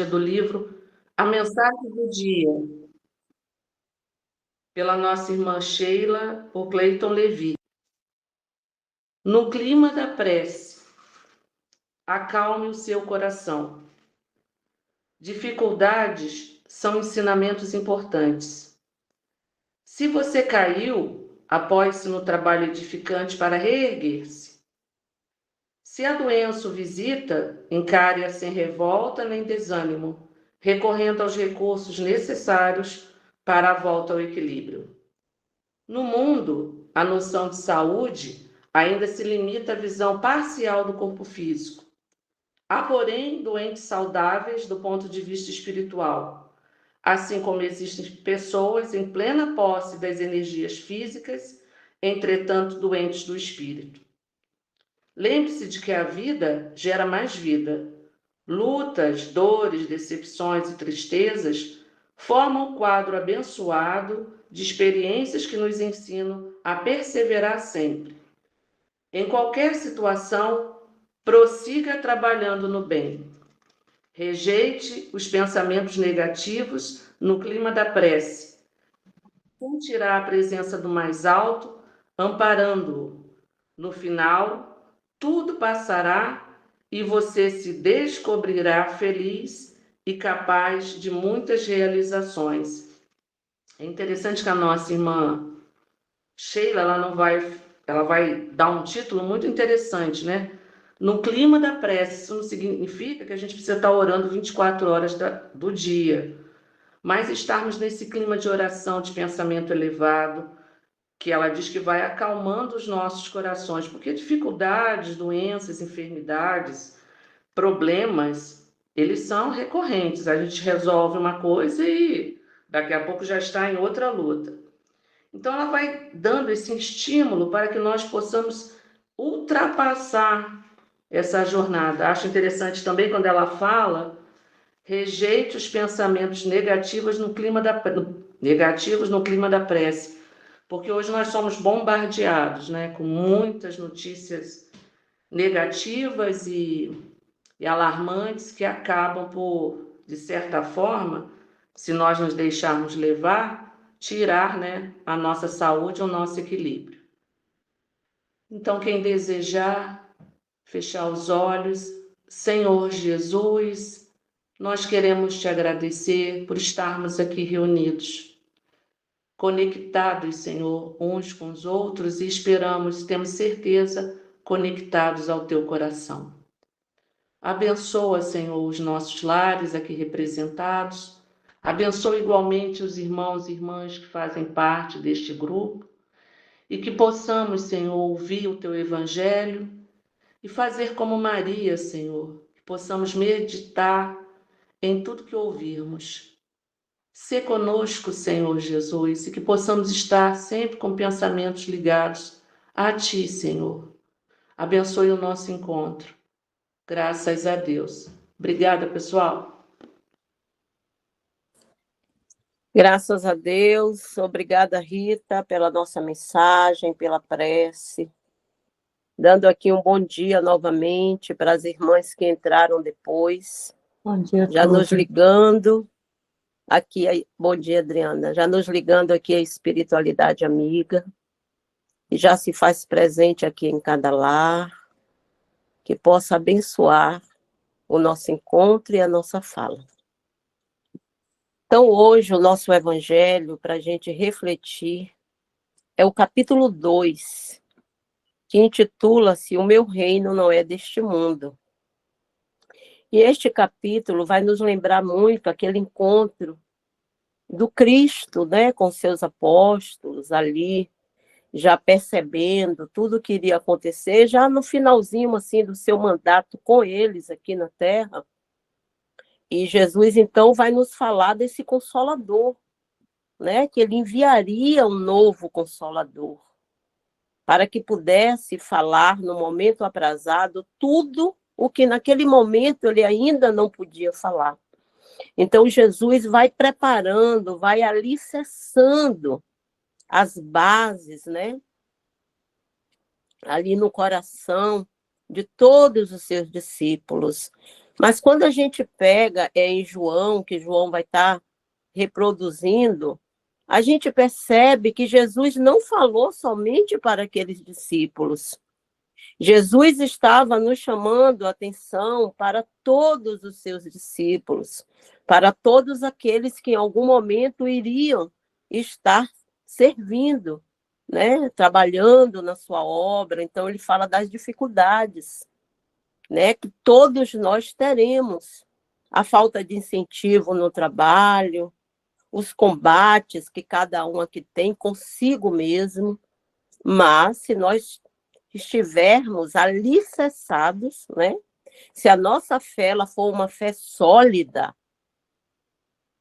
hoje é do livro A Mensagem do Dia, pela nossa irmã Sheila, por Cleiton Levi. No clima da prece, acalme o seu coração. Dificuldades são ensinamentos importantes. Se você caiu, apoie-se no trabalho edificante para reerguer-se. Se a doença o visita, encare-a sem revolta nem desânimo, recorrendo aos recursos necessários para a volta ao equilíbrio. No mundo, a noção de saúde ainda se limita à visão parcial do corpo físico. Há, porém, doentes saudáveis do ponto de vista espiritual, assim como existem pessoas em plena posse das energias físicas, entretanto doentes do espírito. Lembre-se de que a vida gera mais vida. Lutas, dores, decepções e tristezas formam um quadro abençoado de experiências que nos ensinam a perseverar sempre. Em qualquer situação, prossiga trabalhando no bem. Rejeite os pensamentos negativos no clima da prece. Sentirá a presença do mais alto, amparando-o. No final, tudo passará e você se descobrirá feliz e capaz de muitas realizações. É interessante que a nossa irmã Sheila, ela vai dar um título muito interessante, né? No clima da prece. Isso não significa que a gente precisa estar orando 24 horas do dia, mas estarmos nesse clima de oração, de pensamento elevado, que ela diz que vai acalmando os nossos corações, porque dificuldades, doenças, enfermidades, problemas, eles são recorrentes. A gente resolve uma coisa e daqui a pouco já está em outra luta. Então ela vai dando esse estímulo para que nós possamos ultrapassar essa jornada. Acho interessante também quando ela fala: rejeite os pensamentos negativos no clima da prece. Porque hoje nós somos bombardeados, né, com muitas notícias negativas e alarmantes que acabam por, de certa forma, se nós nos deixarmos levar, tirar, né, a nossa saúde, o nosso equilíbrio. Então, quem desejar fechar os olhos, Senhor Jesus, nós queremos te agradecer por estarmos aqui reunidos, conectados, Senhor, uns com os outros, e esperamos, temos certeza, conectados ao teu coração. Abençoa, Senhor, os nossos lares aqui representados. Abençoa igualmente os irmãos e irmãs que fazem parte deste grupo e que possamos, Senhor, ouvir o teu evangelho e fazer como Maria, Senhor, que possamos meditar em tudo que ouvirmos. Sê conosco, Senhor Jesus, e que possamos estar sempre com pensamentos ligados a Ti, Senhor. Abençoe o nosso encontro. Graças a Deus. Obrigada, pessoal. Graças a Deus. Obrigada, Rita, pela nossa mensagem, pela prece. Dando aqui um bom dia novamente para as irmãs que entraram depois. Bom dia, já nos ligando aqui. Bom dia, Adriana. Já nos ligando aqui a espiritualidade amiga, que já se faz presente aqui em cada lar, que possa abençoar o nosso encontro e a nossa fala. Então, hoje, o nosso evangelho, para a gente refletir, é o capítulo 2, que intitula-se O Meu Reino Não É Deste Mundo. E este capítulo vai nos lembrar muito aquele encontro do Cristo, né, com seus apóstolos ali, já percebendo tudo que iria acontecer, já no finalzinho assim, do seu mandato com eles aqui na Terra. E Jesus, então, vai nos falar desse Consolador, né, que ele enviaria um novo Consolador, para que pudesse falar no momento aprazado tudo o que naquele momento ele ainda não podia falar. Então, Jesus vai preparando, vai alicerçando as bases, né, ali no coração de todos os seus discípulos, Mas quando a gente pega em João, que João vai estar reproduzindo, a gente percebe que Jesus não falou somente para aqueles discípulos. Jesus estava nos chamando a atenção para todos os seus discípulos, para todos aqueles que em algum momento iriam estar servindo, né, trabalhando na sua obra. Então ele fala das dificuldades, né, que todos nós teremos, a falta de incentivo no trabalho, os combates que cada um aqui tem consigo mesmo, mas se nós estivermos alicerçados, né, se a nossa fé ela for uma fé sólida,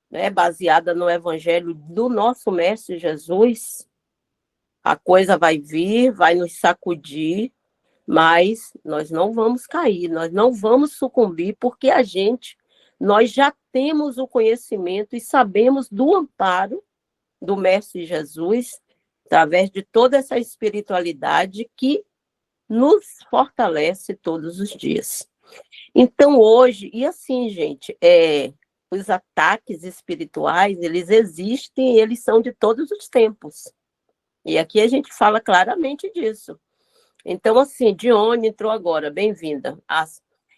né, baseada no evangelho do nosso mestre Jesus, a coisa vai vir, vai nos sacudir, mas nós não vamos cair, nós não vamos sucumbir, porque nós já temos o conhecimento e sabemos do amparo do Mestre Jesus, através de toda essa espiritualidade que nos fortalece todos os dias. Então, hoje, e assim, gente, os ataques espirituais, eles existem e eles são de todos os tempos. E aqui a gente fala claramente disso. Então, assim, Dione entrou agora, bem-vinda.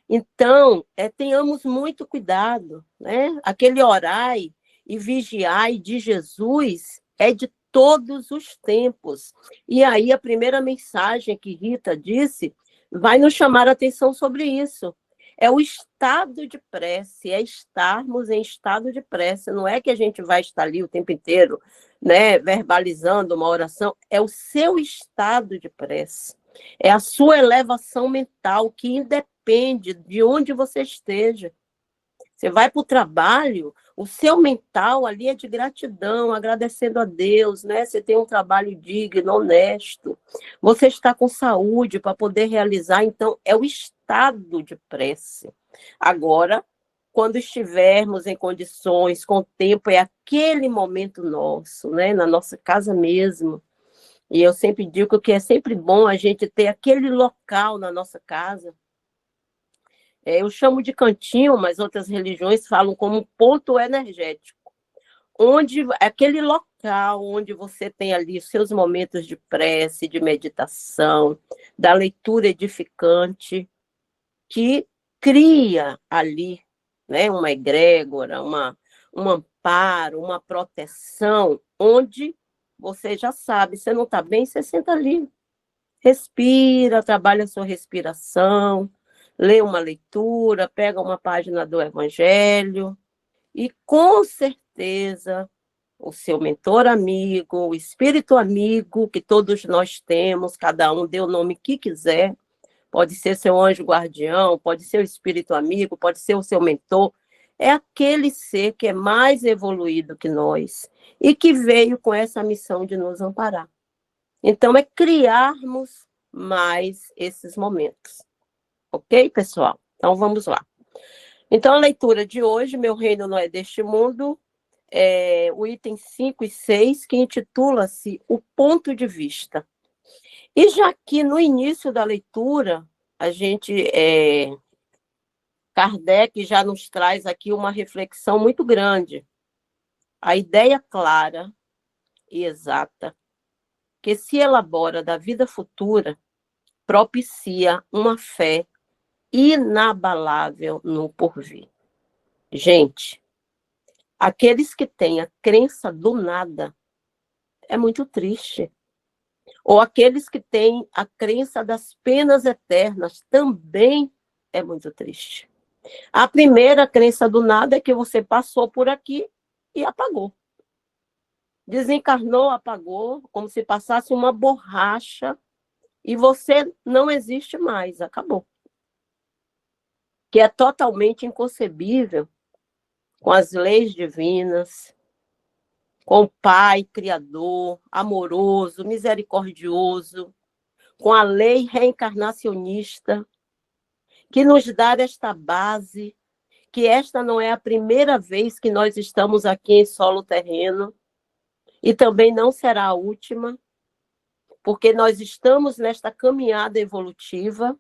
Então, tenhamos muito cuidado, né? Aquele orai e vigiai de Jesus é de todos os tempos. E aí, a primeira mensagem que Rita disse vai nos chamar a atenção sobre isso. É o estado de prece, é estarmos em estado de prece. Não é que a gente vai estar ali o tempo inteiro, né, verbalizando uma oração, é o seu estado de prece. É a sua elevação mental, que independe de onde você esteja. Você vai para o trabalho, o seu mental ali é de gratidão, agradecendo a Deus, né? Você tem um trabalho digno, honesto. Você está com saúde para poder realizar, então é o estado de prece. Agora, quando estivermos em condições, com tempo, é aquele momento nosso, né? Na nossa casa mesmo. E eu sempre digo que é sempre bom a gente ter aquele local na nossa casa. Eu chamo de cantinho, mas outras religiões falam como ponto energético, onde aquele local onde você tem ali os seus momentos de prece, de meditação, da leitura edificante, que cria ali, né, uma egrégora, um amparo, uma proteção, onde você já sabe, você não está bem, você senta ali, respira, trabalha a sua respiração, lê uma leitura, pega uma página do Evangelho e, com certeza, o seu mentor amigo, o espírito amigo que todos nós temos, cada um dê o nome que quiser, pode ser seu anjo guardião, pode ser o espírito amigo, pode ser o seu mentor, é aquele ser que é mais evoluído que nós e que veio com essa missão de nos amparar. Então, é criarmos mais esses momentos. Ok, pessoal? Então, vamos lá. Então, a leitura de hoje, Meu Reino Não É Deste Mundo, o item 5 e 6, que intitula-se O Ponto de Vista. E já que no início da leitura, Kardec já nos traz aqui uma reflexão muito grande. A ideia clara e exata que se elabora da vida futura propicia uma fé inabalável no porvir. Gente, aqueles que têm a crença do nada é muito triste. Ou aqueles que têm a crença das penas eternas também é muito triste. A primeira crença do nada é que você passou por aqui e apagou. Desencarnou, apagou, como se passasse uma borracha e você não existe mais, acabou. Que é totalmente inconcebível com as leis divinas, com o Pai Criador, amoroso, misericordioso, com a lei reencarnacionista, que nos dá esta base, que esta não é a primeira vez que nós estamos aqui em solo terreno, e também não será a última, porque nós estamos nesta caminhada evolutiva,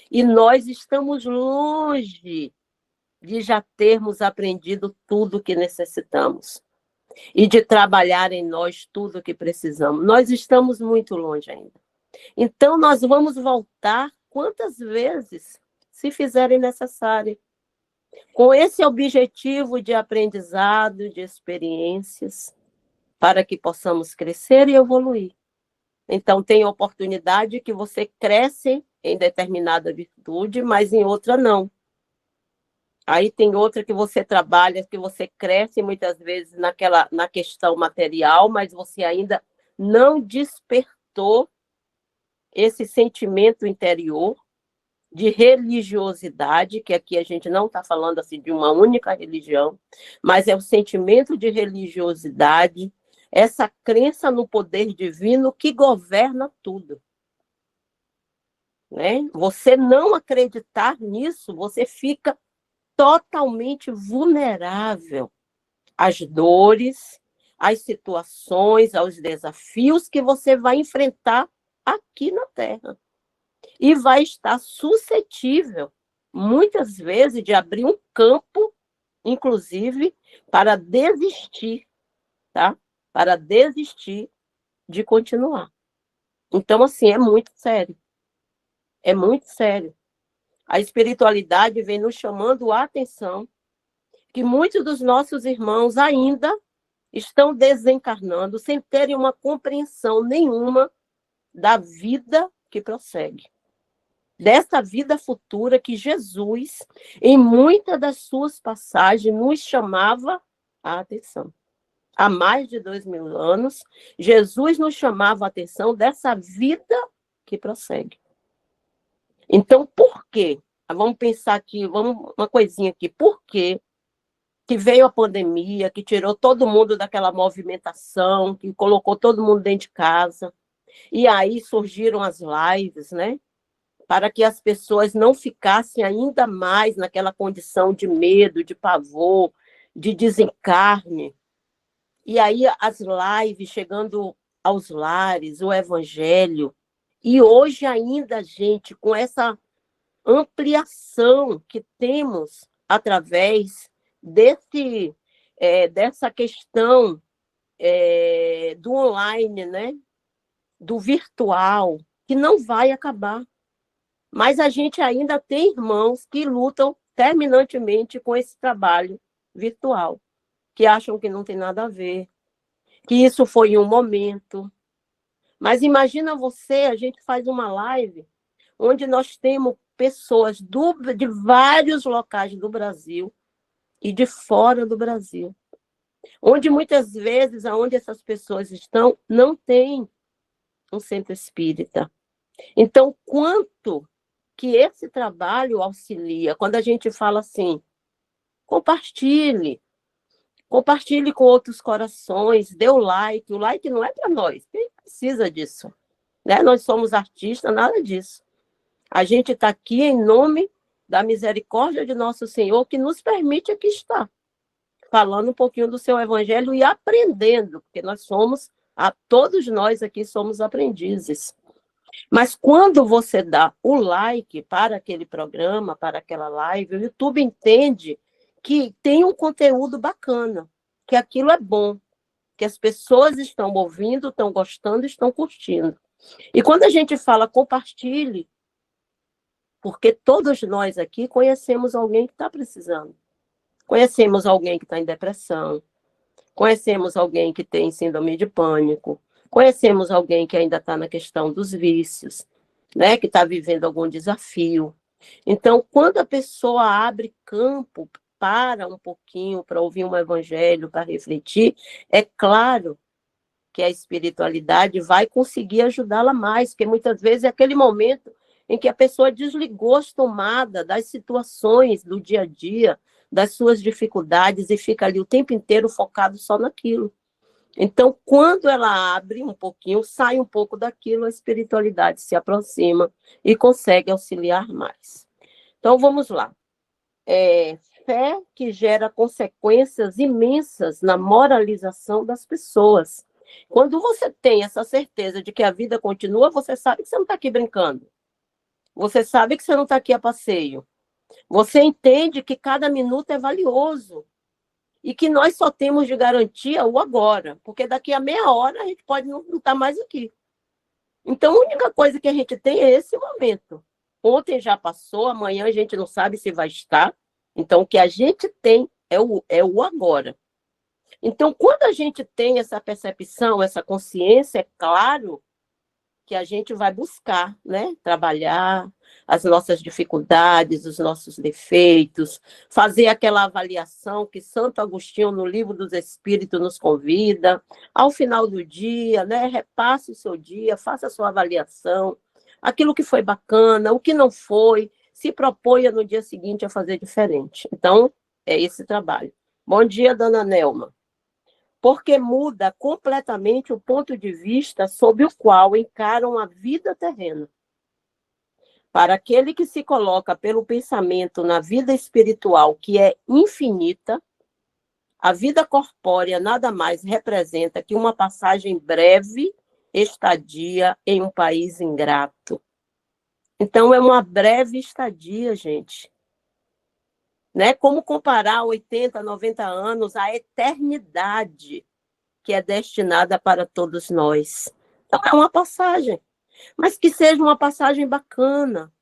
e nós estamos longe de já termos aprendido tudo o que necessitamos e de trabalhar em nós tudo o que precisamos. Nós estamos muito longe ainda. Então, nós vamos voltar quantas vezes se fizerem necessário, com esse objetivo de aprendizado, de experiências, para que possamos crescer e evoluir. Então, tem oportunidade que você cresce em determinada virtude, mas em outra não. Aí tem outra que você trabalha, que você cresce muitas vezes na questão material, mas você ainda não despertou esse sentimento interior de religiosidade, que aqui a gente não está falando assim de uma única religião, mas é o sentimento de religiosidade, essa crença no poder divino que governa tudo. Né? Você não acreditar nisso, você fica totalmente vulnerável às dores, às situações, aos desafios que você vai enfrentar aqui na Terra. E vai estar suscetível, muitas vezes, de abrir um campo, inclusive, para desistir, tá? Para desistir de continuar. Então, assim, é muito sério. É muito sério. A espiritualidade vem nos chamando a atenção que muitos dos nossos irmãos ainda estão desencarnando sem terem uma compreensão nenhuma da vida que prossegue. Dessa vida futura que Jesus, em muitas das suas passagens, nos chamava a atenção. Há mais de 2000 anos, Jesus nos chamava a atenção dessa vida que prossegue. Então, por quê? Vamos pensar aqui, uma coisinha aqui. Por quê que veio a pandemia, que tirou todo mundo daquela movimentação, que colocou todo mundo dentro de casa? E aí surgiram as lives, né? Para que as pessoas não ficassem ainda mais naquela condição de medo, de pavor, de desencarne. E aí as lives chegando aos lares, o evangelho. E hoje ainda, gente, com essa ampliação que temos através dessa questão do online, né? Do virtual, que não vai acabar. Mas a gente ainda tem irmãos que lutam terminantemente com esse trabalho virtual, que acham que não tem nada a ver, que isso foi um momento. Mas imagina você, a gente faz uma live onde nós temos pessoas de vários locais do Brasil e de fora do Brasil, onde muitas vezes, onde essas pessoas estão, não tem um centro espírita. Então, quanto que esse trabalho auxilia, quando a gente fala assim, compartilhe com outros corações, dê o like não é para nós, quem precisa disso? Né? Nós somos artistas, nada disso. A gente está aqui em nome da misericórdia de nosso Senhor, que nos permite aqui estar, falando um pouquinho do seu evangelho e aprendendo, porque todos nós aqui somos aprendizes. Mas quando você dá o like para aquele programa, para aquela live, o YouTube entende que tem um conteúdo bacana, que aquilo é bom, que as pessoas estão ouvindo, estão gostando, estão curtindo. E quando a gente fala compartilhe, porque todos nós aqui conhecemos alguém que está precisando. Conhecemos alguém que está em depressão, conhecemos alguém que tem síndrome de pânico, conhecemos alguém que ainda está na questão dos vícios, né, que está vivendo algum desafio. Então, quando a pessoa abre campo, para um pouquinho para ouvir um evangelho, para refletir, é claro que a espiritualidade vai conseguir ajudá-la mais, porque muitas vezes é aquele momento em que a pessoa desligou as tomadas das situações do dia a dia, das suas dificuldades, e fica ali o tempo inteiro focado só naquilo. Então, quando ela abre um pouquinho, sai um pouco daquilo, a espiritualidade se aproxima e consegue auxiliar mais. Então, vamos lá. Fé que gera consequências imensas na moralização das pessoas. Quando você tem essa certeza de que a vida continua, você sabe que você não está aqui brincando. Você sabe que você não está aqui a passeio. Você entende que cada minuto é valioso e que nós só temos de garantia o agora, porque daqui a meia hora a gente pode não estar mais aqui. Então, a única coisa que a gente tem é esse momento. Ontem já passou, amanhã a gente não sabe se vai estar. Então, o que a gente tem é o agora. Então, quando a gente tem essa percepção, essa consciência, é claro que a gente vai buscar, né? Trabalhar as nossas dificuldades, os nossos defeitos, fazer aquela avaliação que Santo Agostinho, no Livro dos Espíritos, nos convida. Ao final do dia, né? Repasse o seu dia, faça a sua avaliação, aquilo que foi bacana, o que não foi, se proponha no dia seguinte a fazer diferente. Então, é esse trabalho. Bom dia, dona Nelma. Porque muda completamente o ponto de vista sob o qual encaram a vida terrena. Para aquele que se coloca pelo pensamento na vida espiritual, que é infinita, a vida corpórea nada mais representa que uma passagem breve, estadia em um país ingrato. Então, é uma breve estadia, gente. Né? Como comparar 80, 90 anos à eternidade que é destinada para todos nós. Então, é uma passagem, mas que seja uma passagem bacana,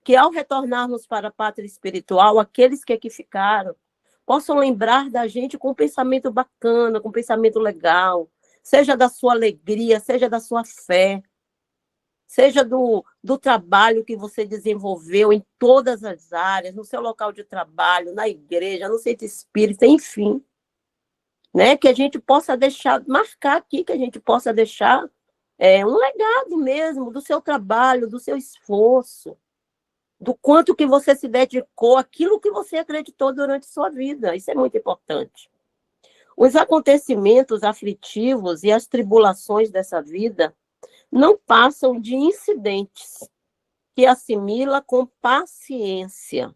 que ao retornarmos para a pátria espiritual, aqueles que aqui ficaram possam lembrar da gente com um pensamento bacana, com um pensamento legal, seja da sua alegria, seja da sua fé, seja do trabalho que você desenvolveu em todas as áreas, no seu local de trabalho, na igreja, no centro espírita, enfim. Né? Que a gente possa deixar, marcar aqui, que a gente possa deixar um legado mesmo do seu trabalho, do seu esforço, do quanto que você se dedicou, aquilo que você acreditou durante sua vida. Isso é muito importante. Os acontecimentos aflitivos e as tribulações dessa vida não passam de incidentes que assimila com paciência,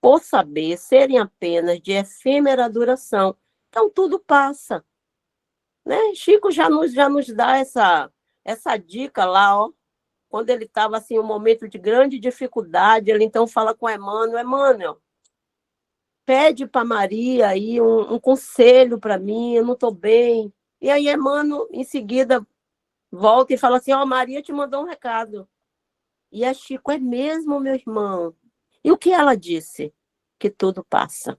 por saber serem apenas de efêmera duração. Então, tudo passa. Né? Chico já nos dá essa dica lá, ó, quando ele estava assim, um momento de grande dificuldade, ele então fala com Emmanuel, Emmanuel, pede para Maria aí um conselho para mim, eu não estou bem. E aí Emmanuel, em seguida, volta e fala assim, ó, Maria te mandou um recado. E a Chico, é mesmo, meu irmão? E o que ela disse? Que tudo passa.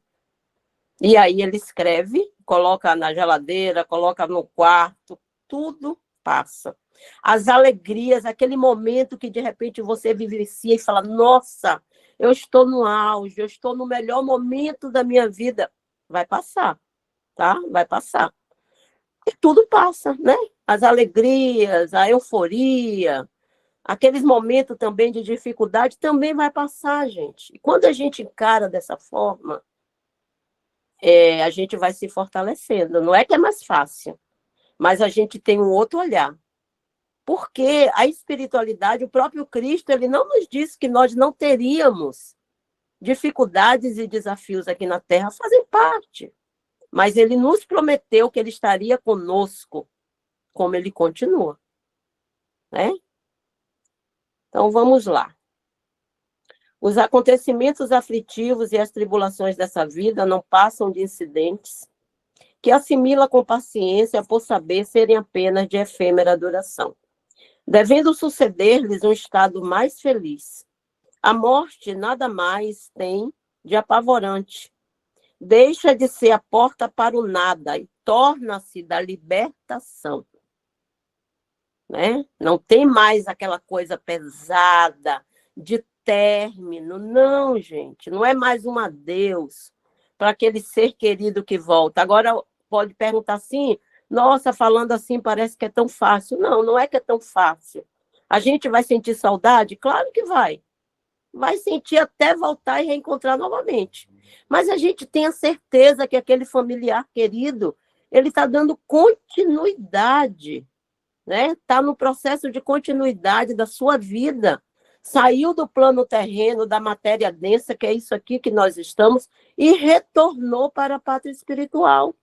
E aí ele escreve, coloca na geladeira, coloca no quarto, tudo passa. As alegrias, aquele momento que de repente você vivencia e fala, nossa, eu estou no auge, eu estou no melhor momento da minha vida. Vai passar, tá? Vai passar. E tudo passa, né? As alegrias, a euforia, aqueles momentos também de dificuldade também vai passar, gente. E quando a gente encara dessa forma, a gente vai se fortalecendo. Não é que é mais fácil, mas a gente tem um outro olhar. Porque a espiritualidade, o próprio Cristo, ele não nos disse que nós não teríamos dificuldades e desafios aqui na Terra, fazem parte. Mas ele nos prometeu que ele estaria conosco, como ele continua. Né? Então, vamos lá. Os acontecimentos aflitivos e as tribulações dessa vida não passam de incidentes que assimila com paciência por saber serem apenas de efêmera duração, devendo suceder-lhes um estado mais feliz. A morte nada mais tem de apavorante. Deixa de ser a porta para o nada e torna-se da libertação. Né? Não tem mais aquela coisa pesada de término. Não, gente, não é mais um adeus para aquele ser querido que volta. Agora pode perguntar assim, nossa, falando assim parece que é tão fácil. Não, não é que é tão fácil. A gente vai sentir saudade? Claro que vai. Vai sentir até voltar e reencontrar novamente. Mas a gente tem a certeza que aquele familiar querido, ele está dando continuidade, né? Está no processo de continuidade da sua vida. Saiu do plano terreno, da matéria densa, que é isso aqui que nós estamos, e retornou para a pátria espiritual.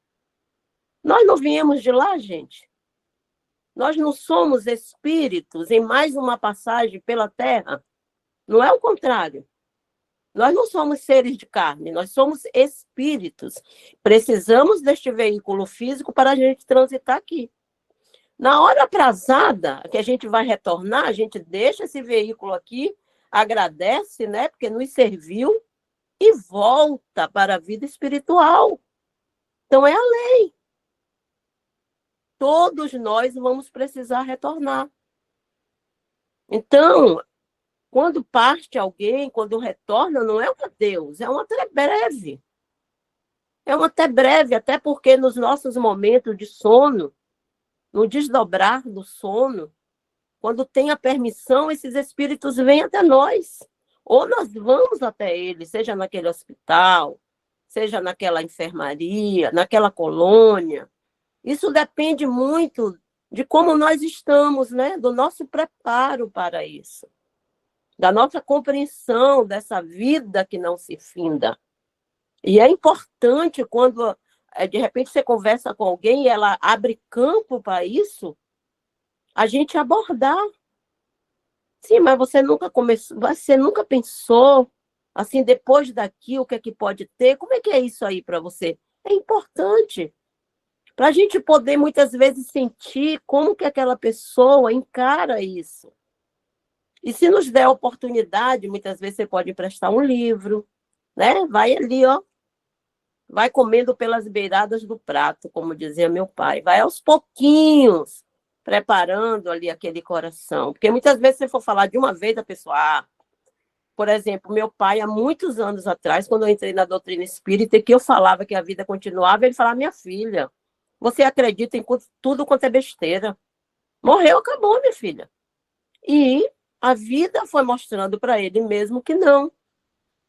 Nós não viemos de lá, gente. Nós não somos espíritos em mais uma passagem pela Terra. Não é o contrário. Nós não somos seres de carne, nós somos espíritos. Precisamos deste veículo físico para a gente transitar aqui. Na hora aprazada, que a gente vai retornar, a gente deixa esse veículo aqui, agradece, né, porque nos serviu, e volta para a vida espiritual. Então, é a lei. Todos nós vamos precisar retornar. Então, quando parte alguém, quando retorna, não é um adeus, é um até breve. É um até breve, até porque nos nossos momentos de sono, no desdobrar do sono, quando tem a permissão, esses espíritos vêm até nós. Ou nós vamos até eles, seja naquele hospital, seja naquela enfermaria, naquela colônia. Isso depende muito de como nós estamos, né? Do nosso preparo para isso. Da nossa compreensão dessa vida que não se finda. E é importante quando, de repente, você conversa com alguém e ela abre campo para isso, a gente abordar. Sim, mas você nunca começou, você nunca pensou, assim, depois daqui, o que é que pode ter? Como é que é isso aí para você? É importante. Para a gente poder, muitas vezes, sentir como que aquela pessoa encara isso. E se nos der a oportunidade, muitas vezes você pode emprestar um livro, né? Vai ali, ó, vai comendo pelas beiradas do prato, como dizia meu pai. Vai aos pouquinhos, preparando ali aquele coração. Porque muitas vezes, se for falar de uma vez, a pessoa... Por exemplo, meu pai, há muitos anos atrás, quando eu entrei na doutrina espírita, e que eu falava que a vida continuava, ele falava, minha filha, você acredita em tudo quanto é besteira. Morreu, acabou, minha filha. E a vida foi mostrando para ele mesmo que não.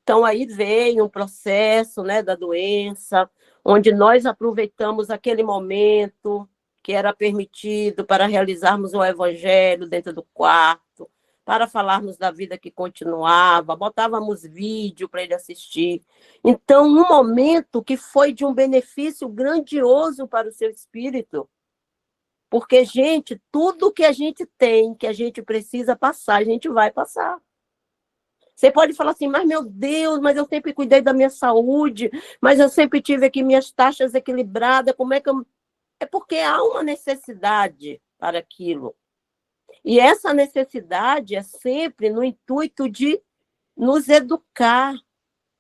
Então, aí veio um processo, né, da doença, onde nós aproveitamos aquele momento que era permitido para realizarmos o evangelho dentro do quarto, para falarmos da vida que continuava, botávamos vídeo para ele assistir. Então, um momento que foi de um benefício grandioso para o seu espírito. Porque, gente, tudo que a gente tem, que a gente precisa passar, a gente vai passar. Você pode falar assim, mas meu Deus, mas eu sempre cuidei da minha saúde, mas eu sempre tive aqui minhas taxas equilibradas, como é que eu... É porque há uma necessidade para aquilo. E essa necessidade é sempre no intuito de nos educar.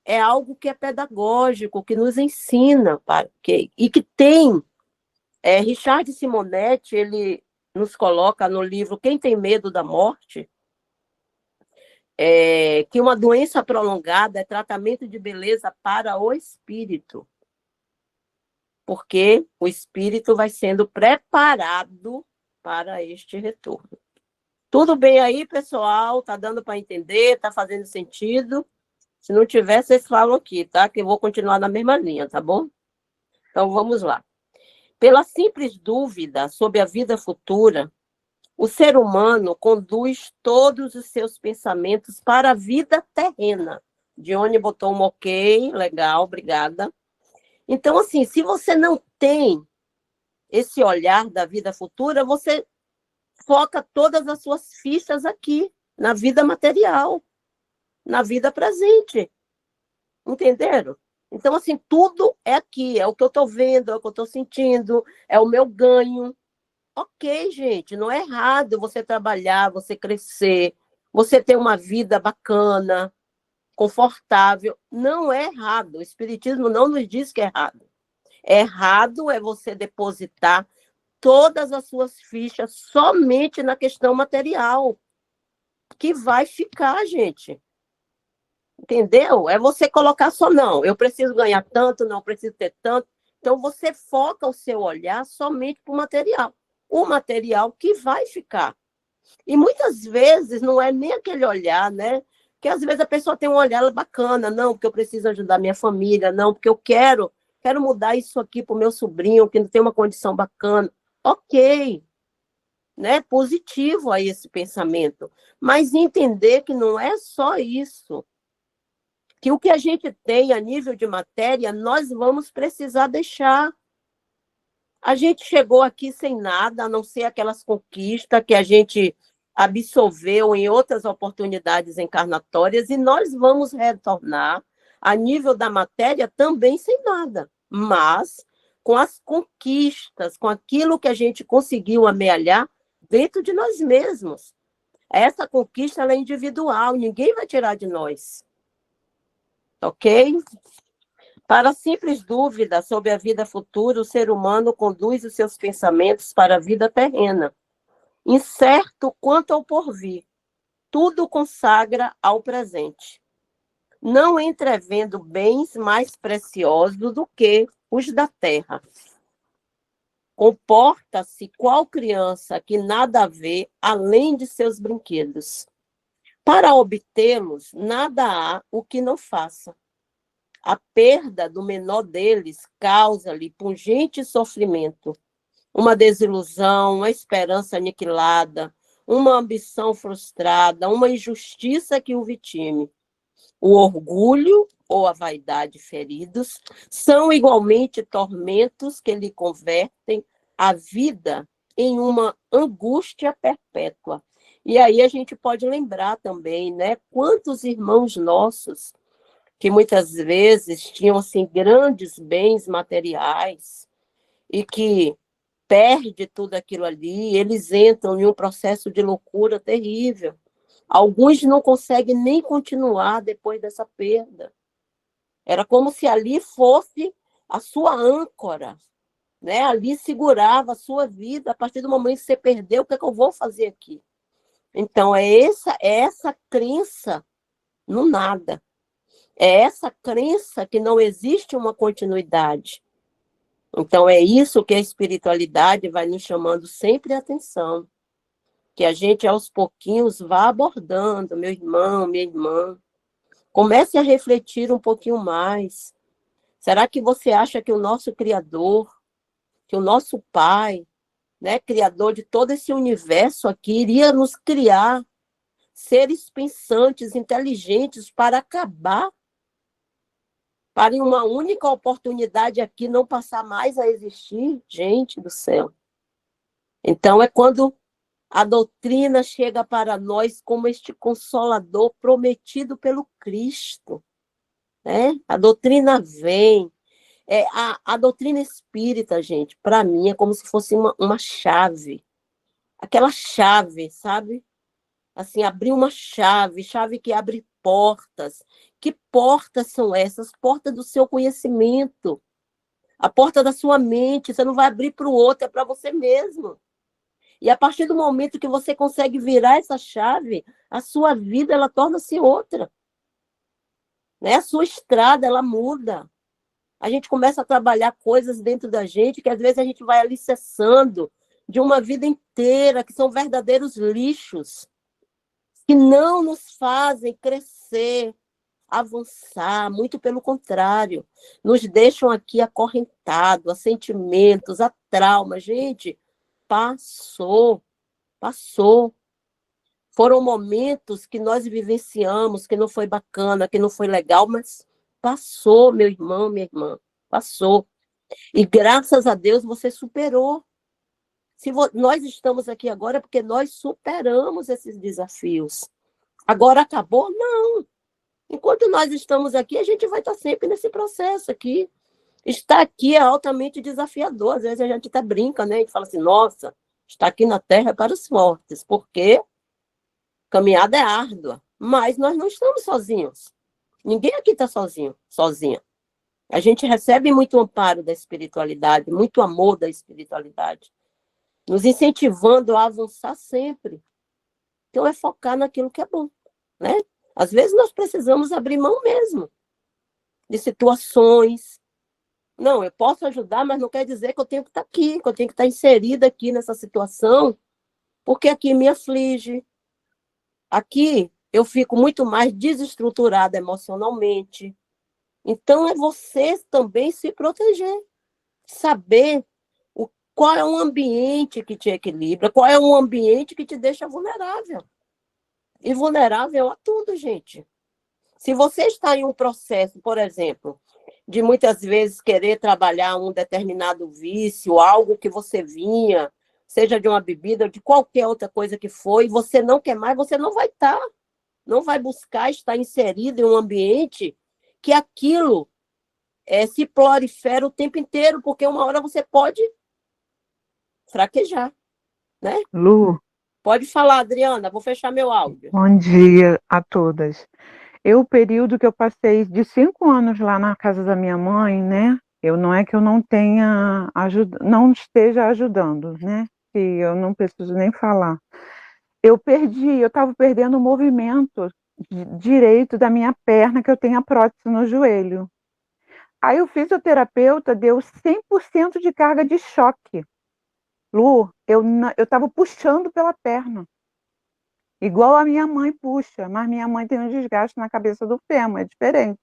É algo que é pedagógico, que nos ensina, e que tem... Richard Simonetti, ele nos coloca no livro Quem Tem Medo da Morte, que uma doença prolongada é tratamento de beleza para o espírito, porque o espírito vai sendo preparado para este retorno. Tudo bem aí, pessoal? Tá dando para entender? Tá fazendo sentido? Se não tiver, vocês falam aqui, tá? Que eu vou continuar na mesma linha, tá bom? Então, vamos lá. Pela simples dúvida sobre a vida futura, o ser humano conduz todos os seus pensamentos para a vida terrena. Dione botou um ok, legal, obrigada. Então, assim, se você não tem esse olhar da vida futura, você foca todas as suas fichas aqui, na vida material, na vida presente. Entenderam? Então, assim, tudo é aqui, é o que eu estou vendo, é o que eu estou sentindo, é o meu ganho. Ok, gente, não é errado você trabalhar, você crescer, você ter uma vida bacana, confortável. Não é errado. O Espiritismo não nos diz que é errado. Errado é você depositar todas as suas fichas somente na questão material, que vai ficar, gente. Entendeu? É você colocar só, não, eu preciso ganhar tanto, não preciso ter tanto. Então, você foca o seu olhar somente para o material. O material que vai ficar. E muitas vezes não é nem aquele olhar, né? Que às vezes a pessoa tem um olhar bacana, não, porque eu preciso ajudar minha família, não, porque eu quero mudar isso aqui para o meu sobrinho, que não tem uma condição bacana. Ok, né? Positivo aí esse pensamento. Mas entender que não é só isso. Que o que a gente tem a nível de matéria, nós vamos precisar deixar. A gente chegou aqui sem nada, a não ser aquelas conquistas que a gente absorveu em outras oportunidades encarnatórias e nós vamos retornar a nível da matéria também sem nada, mas com as conquistas, com aquilo que a gente conseguiu amealhar dentro de nós mesmos. Essa conquista ela é individual, ninguém vai tirar de nós. Ok? Para simples dúvida sobre a vida futura, o ser humano conduz os seus pensamentos para a vida terrena, incerto quanto ao porvir. Tudo consagra ao presente, não entrevendo bens mais preciosos do que os da terra. Comporta-se qual criança que nada vê além de seus brinquedos. Para obtê-los, nada há o que não faça. A perda do menor deles causa-lhe pungente sofrimento, uma desilusão, uma esperança aniquilada, uma ambição frustrada, uma injustiça que o vitime. O orgulho ou a vaidade feridos são igualmente tormentos que lhe convertem a vida em uma angústia perpétua. E aí a gente pode lembrar também, né, quantos irmãos nossos que muitas vezes tinham assim grandes bens materiais e que perde tudo aquilo ali, eles entram em um processo de loucura terrível. Alguns não conseguem nem continuar depois dessa perda. Era como se ali fosse a sua âncora, né? Ali segurava a sua vida. A partir do momento que você perdeu, o que é que eu vou fazer aqui? Então, é essa crença no nada. É essa crença que não existe uma continuidade. Então, é isso que a espiritualidade vai nos chamando sempre a atenção. Que a gente, aos pouquinhos, vá abordando, meu irmão, minha irmã. Comece a refletir um pouquinho mais. Será que você acha que o nosso Criador, que o nosso Pai, né, Criador de todo esse universo aqui, iria nos criar seres pensantes, inteligentes, para acabar, para em uma única oportunidade aqui não passar mais a existir? Gente do céu. Então, é quando a doutrina chega para nós como este consolador prometido pelo Cristo, né? A doutrina vem. A doutrina espírita, gente, para mim, é como se fosse uma chave. Aquela chave, sabe? Assim, abrir uma chave que abre portas. Que portas são essas? Portas do seu conhecimento. A porta da sua mente. Você não vai abrir para o outro, é para você mesmo. E a partir do momento que você consegue virar essa chave, a sua vida ela torna-se outra. Né? A sua estrada ela muda. A gente começa a trabalhar coisas dentro da gente que às vezes a gente vai alicerçando de uma vida inteira, que são verdadeiros lixos, que não nos fazem crescer, avançar, muito pelo contrário, nos deixam aqui acorrentados a sentimentos, a trauma. Gente, passou. Foram momentos que nós vivenciamos, que não foi bacana, que não foi legal, mas passou, meu irmão, minha irmã, passou. E graças a Deus você superou. Nós estamos aqui agora porque nós superamos esses desafios. Agora acabou? Não. Enquanto nós estamos aqui, a gente vai estar sempre nesse processo aqui. Estar aqui é altamente desafiador. Às vezes a gente até brinca, né? A gente fala assim, nossa, estar aqui na Terra é para os fortes, porque caminhada é árdua. Mas nós não estamos sozinhos. Ninguém aqui está sozinha. A gente recebe muito amparo da espiritualidade, muito amor da espiritualidade, nos incentivando a avançar sempre. Então, é focar naquilo que é bom, né? Às vezes, nós precisamos abrir mão mesmo de situações. Não, eu posso ajudar, mas não quer dizer que eu tenho que estar aqui, que eu tenho que estar inserida aqui nessa situação, porque aqui me aflige. Aqui, eu fico muito mais desestruturada emocionalmente. Então, é você também se proteger, saber qual é um ambiente que te equilibra, qual é um ambiente que te deixa vulnerável. E vulnerável a tudo, gente. Se você está em um processo, por exemplo, de muitas vezes querer trabalhar um determinado vício, algo que você vinha seja de uma bebida, de qualquer outra coisa que for, e você não quer mais, você não vai estar, não vai buscar estar inserido em um ambiente que aquilo se prolifera o tempo inteiro, porque uma hora você pode fraquejar, né? Lu, Pode falar, Adriana, vou fechar meu áudio. bom dia a todas. O período que eu passei de 5 anos lá na casa da minha mãe, né? Eu não é que eu não tenha não esteja ajudando, né? Que eu não preciso nem falar. Eu estava perdendo o movimento direito da minha perna, que eu tenho a prótese no joelho. Aí o fisioterapeuta deu 100% de carga de choque. Lu, eu estava puxando pela perna. Igual a minha mãe puxa, mas minha mãe tem um desgaste na cabeça do fêmur, é diferente.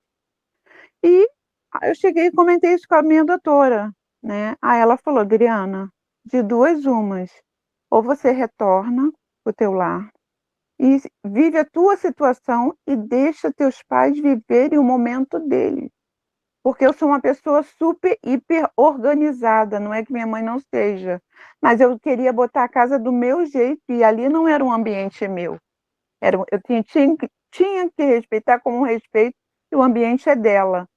E aí eu cheguei e comentei isso com a minha doutora, né? Aí ela falou, Adriana, de duas umas, ou você retorna para o teu lar e vive a tua situação e deixa teus pais viverem o momento deles. Porque eu sou uma pessoa super, hiper organizada, não é que minha mãe não seja, mas eu queria botar a casa do meu jeito e ali não era um ambiente meu. Eu tinha que respeitar como um respeito e o ambiente é dela.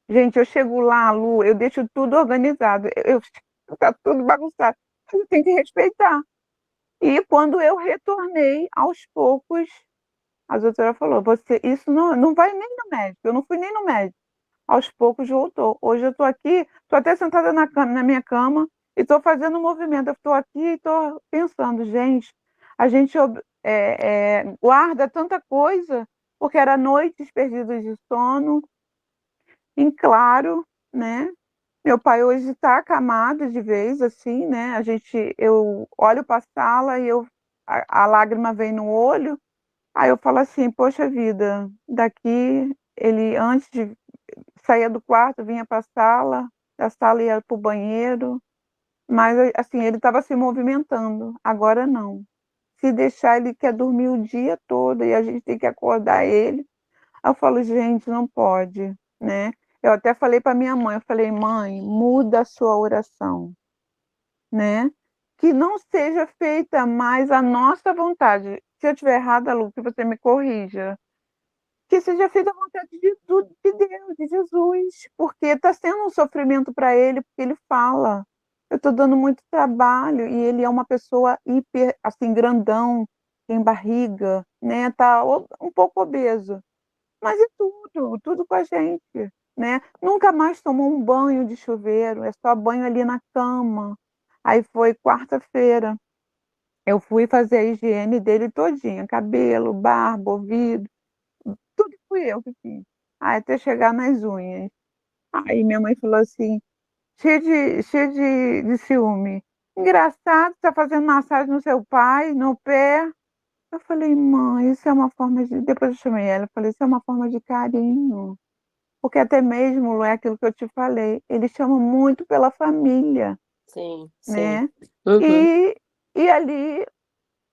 Gente, eu chego lá, Lu, eu deixo tudo organizado, tá tudo bagunçado, mas eu tenho que respeitar. E quando eu retornei, aos poucos, a doutora falou, isso não vai nem no médico, eu não fui nem no médico. Aos poucos voltou. Hoje eu estou aqui, estou até sentada na minha cama e estou fazendo um movimento. Eu estou aqui e estou pensando, gente, a gente guarda tanta coisa, porque era noites perdidas de sono, em claro, né? Meu pai hoje está acamado de vez, assim, né? Eu olho para a sala e a lágrima vem no olho, aí eu falo assim, poxa vida, daqui ele antes de saía do quarto, vinha para a sala, da sala ia para o banheiro, mas assim, ele estava se movimentando, agora não. Se deixar, ele quer dormir o dia todo e a gente tem que acordar ele. Aí eu falo, gente, não pode, né? Eu até falei para minha mãe, eu falei, mãe, muda a sua oração, né? Que não seja feita mais a nossa vontade. Se eu estiver errada, Lu, que você me corrija. Que seja feita a vontade de Deus, de Jesus, porque está sendo um sofrimento para ele, porque ele fala, eu estou dando muito trabalho, e ele é uma pessoa hiper, assim, grandão, tem barriga, né, tá um pouco obeso, mas é tudo com a gente, né, nunca mais tomou um banho de chuveiro, é só banho ali na cama. Aí foi quarta-feira, eu fui fazer a higiene dele todinha, cabelo, barba, ouvido, tudo fui eu que fiz. Aí até chegar nas unhas. Aí minha mãe falou assim, cheia de ciúme. Engraçado, tá fazendo massagem no seu pai, no pé. Eu falei, mãe, isso é uma forma de... Depois eu chamei ela, eu falei, isso é uma forma de carinho. Porque até mesmo, Lu, é aquilo que eu te falei, ele chama muito pela família, Sim, sim. né? Uhum. E ali,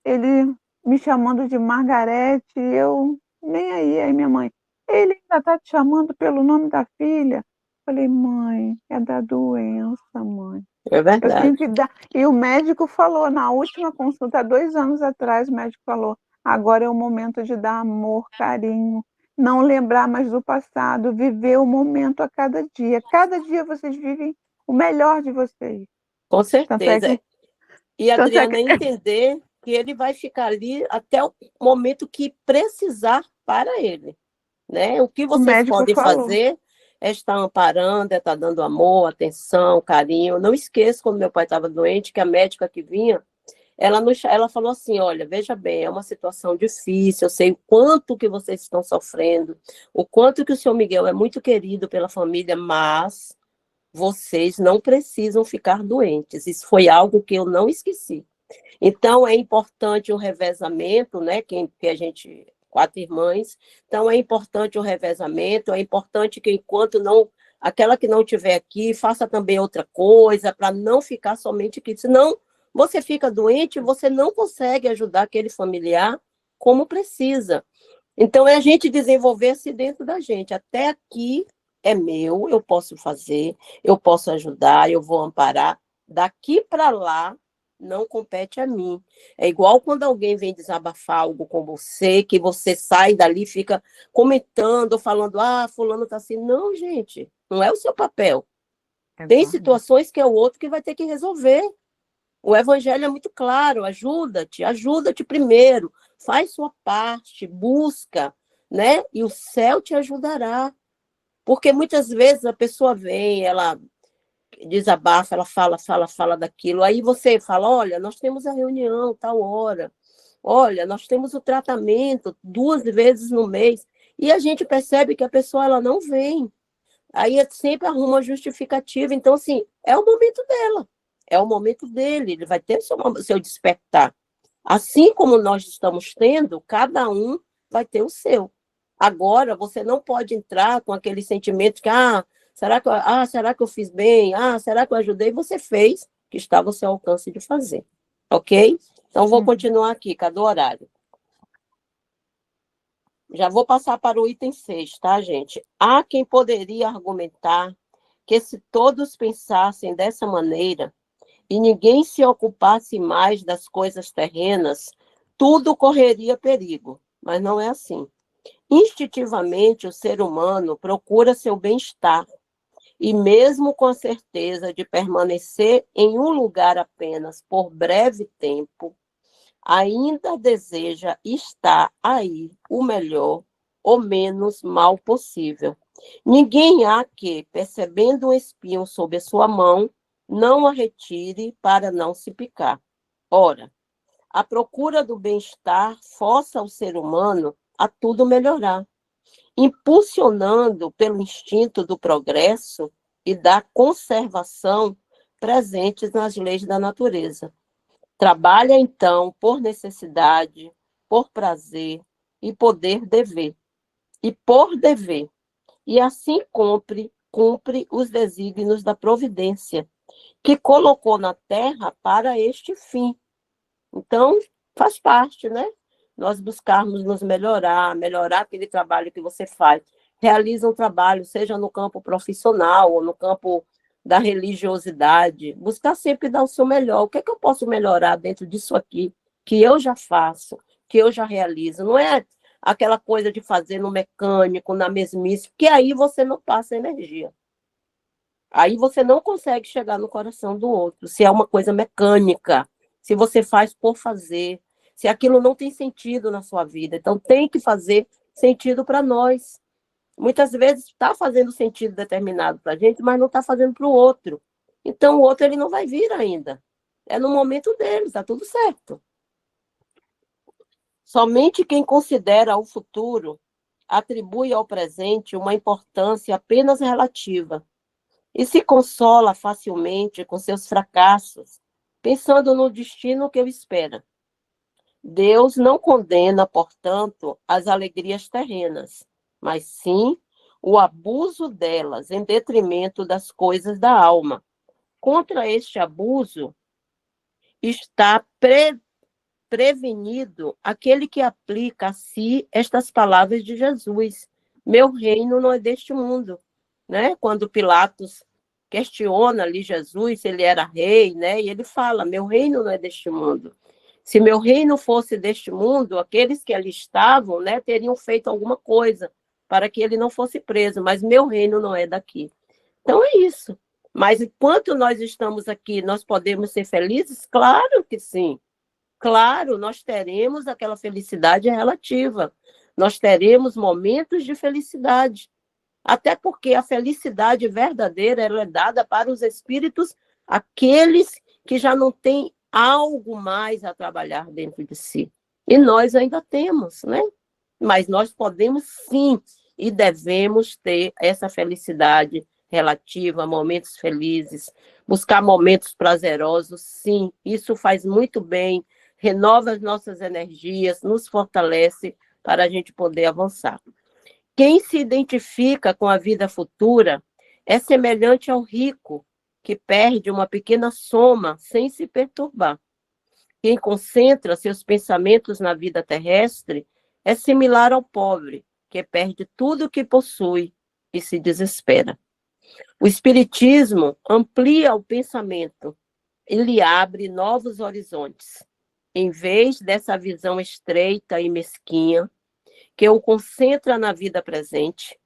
ele me chamando de Margarete, eu nem aí minha mãe, ele ainda está te chamando pelo nome da filha? Falei, mãe, é da doença, mãe. É Eu tenho verdade. que dar. E o médico falou, na última consulta, 2 anos atrás, o médico falou, agora é o momento de dar amor, carinho, não lembrar mais do passado, viver o momento a cada dia. Cada dia vocês vivem o melhor de vocês. Com Tanto é certeza. que, E a tanto é Adriana que entender que ele vai ficar ali até o momento que precisar para ele, né? O que o vocês médico podem falou. fazer é estar amparando, é estar dando amor, atenção, carinho. Não esqueça, quando meu pai estava doente, que a médica que vinha, ela falou assim, olha, veja bem, é uma situação difícil, eu sei o quanto que vocês estão sofrendo, o quanto que o senhor Miguel é muito querido pela família, mas vocês não precisam ficar doentes. Isso foi algo que eu não esqueci. Então, é importante o revezamento, né? Que a gente, 4 irmãs, então é importante o revezamento, é importante que enquanto não, aquela que não estiver aqui, faça também outra coisa, para não ficar somente aqui, senão você fica doente e você não consegue ajudar aquele familiar como precisa. Então, é a gente desenvolver-se dentro da gente. Até aqui é meu, eu posso fazer, eu posso ajudar, eu vou amparar. Daqui para lá, não compete a mim. É igual quando alguém vem desabafar algo com você, que você sai dali e fica comentando, falando, fulano tá assim. Não, gente, não é o seu papel. Tem Exato. situações que é o outro que vai ter que resolver. O evangelho é muito claro, ajuda-te primeiro, faz sua parte, busca, né? E o céu te ajudará. Porque muitas vezes a pessoa vem, ela desabafa, ela fala daquilo, aí você fala, olha, nós temos a reunião tal hora, olha, nós temos o tratamento 2 vezes no mês, e a gente percebe que a pessoa ela não vem, aí sempre arruma uma justificativa, então assim, é o momento dela, é o momento dele, ele vai ter seu despertar, assim como nós estamos tendo, cada um vai ter o seu. Agora, você não pode entrar com aquele sentimento que, será que eu fiz bem? Será que eu ajudei? Você fez, que estava ao seu alcance de fazer. Ok? Então, vou continuar aqui, cadê o horário? Já vou passar para o item 6, tá, gente? Há quem poderia argumentar que se todos pensassem dessa maneira e ninguém se ocupasse mais das coisas terrenas, tudo correria perigo. Mas não é assim. Instintivamente, o ser humano procura seu bem-estar e, mesmo com a certeza de permanecer em um lugar apenas por breve tempo, ainda deseja estar aí o melhor ou menos mal possível. Ninguém há que, percebendo um espinho sob a sua mão, não a retire para não se picar. Ora, a procura do bem-estar força o ser humano a tudo melhorar, impulsionando pelo instinto do progresso e da conservação presentes nas leis da natureza. Trabalha, então, por necessidade, por prazer e poder dever. E por dever. E assim cumpre os desígnios da providência, que colocou na terra para este fim. Então, faz parte, né? Nós buscarmos nos melhorar aquele trabalho que você faz. Realiza um trabalho, seja no campo profissional ou no campo da religiosidade. Buscar sempre dar o seu melhor. O que é que eu posso melhorar dentro disso aqui, que eu já faço, que eu já realizo? Não é aquela coisa de fazer no mecânico, na mesmice, porque aí você não passa energia. Aí você não consegue chegar no coração do outro, se é uma coisa mecânica, se você faz por fazer, se aquilo não tem sentido na sua vida. Então, tem que fazer sentido para nós. Muitas vezes está fazendo sentido determinado para a gente, mas não está fazendo para o outro. Então, o outro ele não vai vir ainda. É no momento dele, está tudo certo. Somente quem considera o futuro atribui ao presente uma importância apenas relativa e se consola facilmente com seus fracassos, pensando no destino que o espera. Deus não condena, portanto, as alegrias terrenas, mas sim o abuso delas em detrimento das coisas da alma. Contra este abuso está prevenido aquele que aplica a si estas palavras de Jesus: meu reino não é deste mundo, né? Quando Pilatos questiona ali Jesus se ele era rei, né? E ele fala: meu reino não é deste mundo. Se meu reino fosse deste mundo, aqueles que ali estavam, né, teriam feito alguma coisa para que ele não fosse preso, mas meu reino não é daqui. Então é isso. Mas enquanto nós estamos aqui, nós podemos ser felizes? Claro que sim. Claro, nós teremos aquela felicidade relativa. Nós teremos momentos de felicidade. Até porque a felicidade verdadeira ela é dada para os espíritos, aqueles que já não têm algo mais a trabalhar dentro de si. E nós ainda temos, né? Mas nós podemos sim e devemos ter essa felicidade relativa, momentos felizes, buscar momentos prazerosos, sim, isso faz muito bem, renova as nossas energias, nos fortalece para a gente poder avançar. Quem se identifica com a vida futura é semelhante ao rico, que perde uma pequena soma sem se perturbar. Quem concentra seus pensamentos na vida terrestre é similar ao pobre, que perde tudo o que possui e se desespera. O Espiritismo amplia o pensamento ele abre novos horizontes. Em vez dessa visão estreita e mesquinha, que o concentra na vida presente,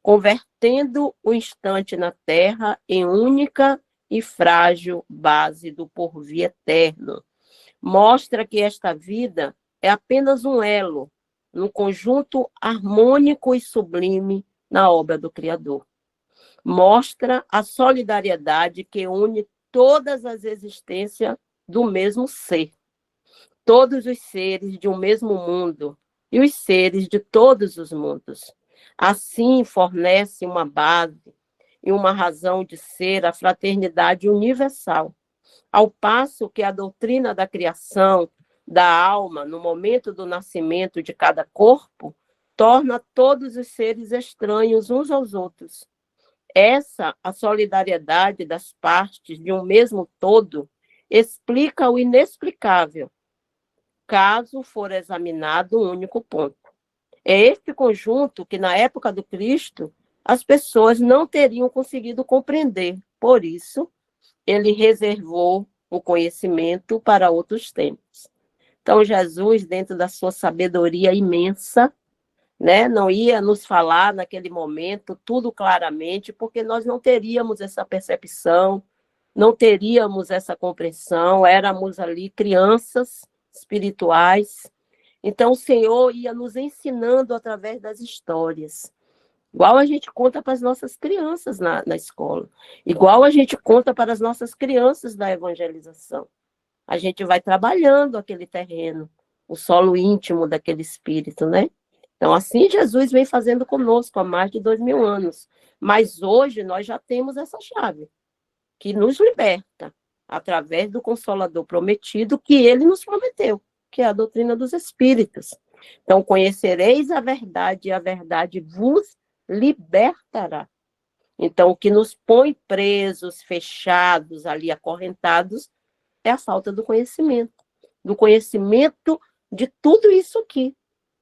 convertendo o instante na Terra em única e frágil base do porvir eterno. Mostra que esta vida é apenas um elo, num conjunto harmônico e sublime na obra do Criador. Mostra a solidariedade que une todas as existências do mesmo ser, todos os seres de um mesmo mundo e os seres de todos os mundos. Assim, fornece uma base e uma razão de ser a fraternidade universal, ao passo que a doutrina da criação da alma, no momento do nascimento de cada corpo, torna todos os seres estranhos uns aos outros. Essa, a solidariedade das partes de um mesmo todo, explica o inexplicável, caso for examinado um único ponto. É este conjunto que, na época do Cristo, as pessoas não teriam conseguido compreender. Por isso, ele reservou o conhecimento para outros tempos. Então, Jesus, dentro da sua sabedoria imensa, né, não ia nos falar naquele momento tudo claramente, porque nós não teríamos essa percepção, não teríamos essa compreensão, éramos ali crianças espirituais. Então, o Senhor ia nos ensinando através das histórias. Igual a gente conta para as nossas crianças na escola. Igual a gente conta para as nossas crianças da evangelização. A gente vai trabalhando aquele terreno, o solo íntimo daquele espírito, né? Então, assim Jesus vem fazendo conosco há mais de 2000 anos. Mas hoje nós já temos essa chave, que nos liberta, através do Consolador prometido, que ele nos prometeu, que é a doutrina dos Espíritos. Então, conhecereis a verdade, e a verdade vos libertará. Então, o que nos põe presos, fechados, ali acorrentados, é a falta do conhecimento de tudo isso aqui,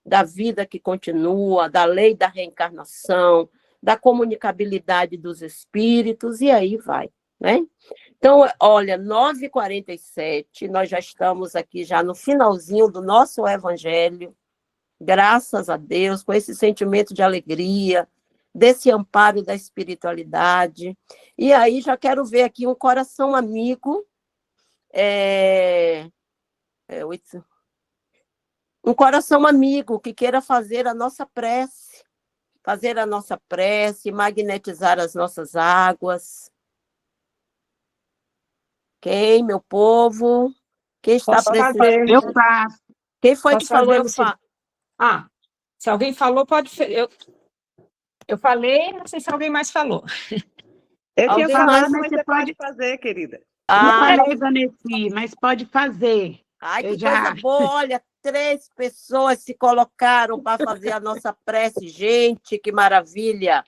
da vida que continua, da lei da reencarnação, da comunicabilidade dos espíritos, e aí vai, né? Então, olha, 9h47, nós já estamos aqui já no finalzinho do nosso evangelho, graças a Deus, com esse sentimento de alegria, desse amparo da espiritualidade. E aí já quero ver aqui um coração amigo, um coração amigo que queira fazer a nossa prece, magnetizar as nossas águas. Quem, meu povo? Quem está Posso presente? fazer? Eu faço. Quem foi Posso que falou? fazer se alguém falou, pode... Eu falei, não sei se alguém mais falou. Eu tinha Alguém falado, mais? mas você pode fazer, querida. Eu falei, Vanessa, mas pode fazer. Ai, que Eu já... coisa boa, olha, 3 pessoas se colocaram para fazer a nossa prece, gente, que maravilha.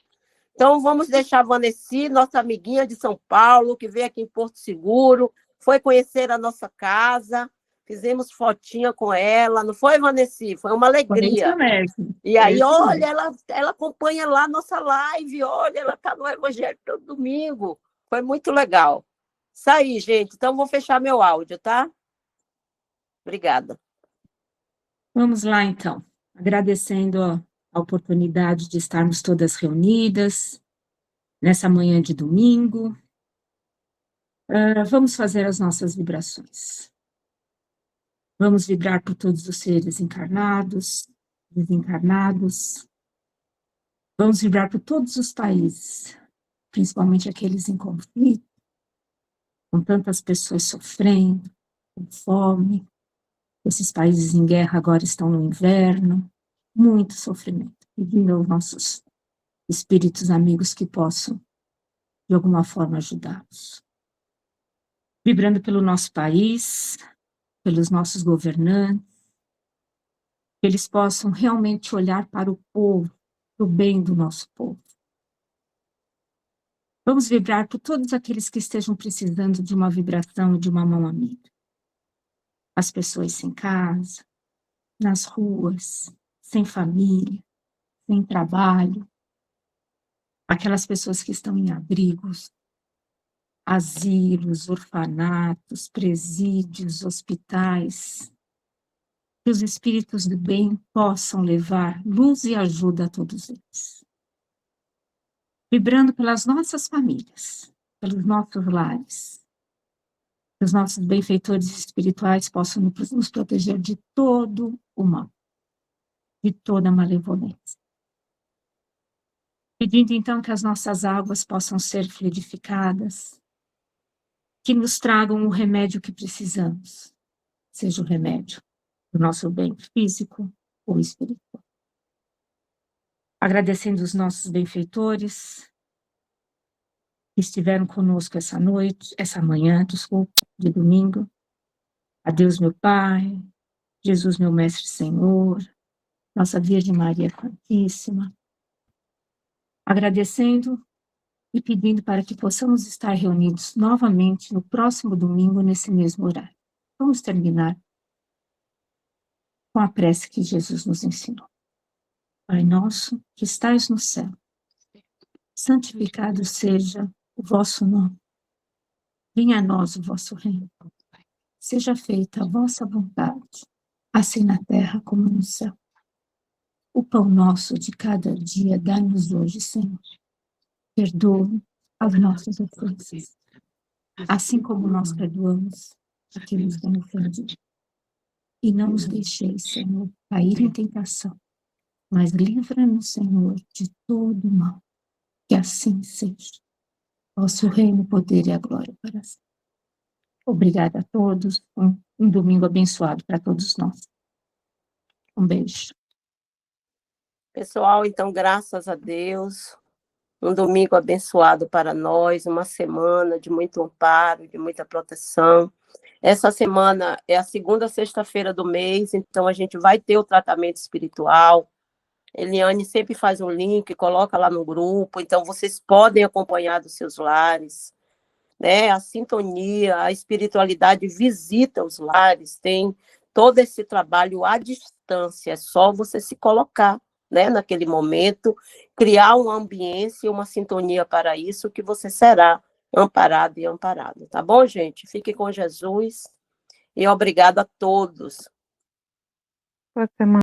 Então, vamos deixar a Vanessa, nossa amiguinha de São Paulo, que veio aqui em Porto Seguro, foi conhecer a nossa casa, fizemos fotinha com ela, não foi, Vanessa? Foi uma alegria. Isso mesmo. E aí, Isso olha, mesmo. ela acompanha lá a nossa live, olha, ela está no Evangelho todo domingo. Foi muito legal. Isso aí, gente. Então, vou fechar meu áudio, tá? Obrigada. Vamos lá, então. Agradecendo a oportunidade de estarmos todas reunidas nessa manhã de domingo. Vamos fazer as nossas vibrações. Vamos vibrar por todos os seres encarnados, desencarnados. Vamos vibrar por todos os países, principalmente aqueles em conflito, com tantas pessoas sofrendo, com fome. Esses países em guerra agora estão no inverno, muito sofrimento. Pedindo aos nossos espíritos amigos que possam, de alguma forma, ajudá-los. Vibrando pelo nosso país, pelos nossos governantes, que eles possam realmente olhar para o povo, para o bem do nosso povo. Vamos vibrar por todos aqueles que estejam precisando de uma vibração, de uma mão amiga. As pessoas sem casa, nas ruas, sem família, sem trabalho, aquelas pessoas que estão em abrigos, asilos, orfanatos, presídios, hospitais, que os espíritos do bem possam levar luz e ajuda a todos eles. Vibrando pelas nossas famílias, pelos nossos lares, que os nossos benfeitores espirituais possam nos proteger de todo o mal, de toda a malevolência. Pedindo então que as nossas águas possam ser fluidificadas, que nos tragam o remédio que precisamos, seja o remédio do nosso bem físico ou espiritual. Agradecendo os nossos benfeitores que estiveram conosco essa manhã, de domingo. A Deus, meu Pai, Jesus, meu Mestre Senhor, nossa Virgem Maria Santíssima. Agradecendo e pedindo para que possamos estar reunidos novamente no próximo domingo, nesse mesmo horário. Vamos terminar com a prece que Jesus nos ensinou. Pai nosso, que estais no céu, santificado seja o vosso nome. Venha a nós o vosso reino. Seja feita a vossa vontade, assim na terra como no céu. O pão nosso de cada dia dai-nos hoje, Senhor. Perdoa as nossas ofensas, assim como nós perdoamos a quem nos tem ofendido. E não nos deixeis, Senhor, cair em tentação, mas livra-nos, Senhor, de todo o mal. Que assim seja. Vosso reino, o poder e a glória para sempre. Obrigada a todos. Um domingo abençoado para todos nós. Um beijo. Pessoal, então, graças a Deus, um domingo abençoado para nós, uma semana de muito amparo, de muita proteção. Essa semana é a segunda sexta-feira do mês, então a gente vai ter o tratamento espiritual. Eliane sempre faz um link, coloca lá no grupo, então vocês podem acompanhar dos seus lares, né? A sintonia, a espiritualidade visita os lares, tem todo esse trabalho à distância, é só você se colocar, né, naquele momento, criar uma ambiência e uma sintonia para isso, que você será amparado e amparado, tá bom, gente? Fique com Jesus e obrigada a todos. Boa semana.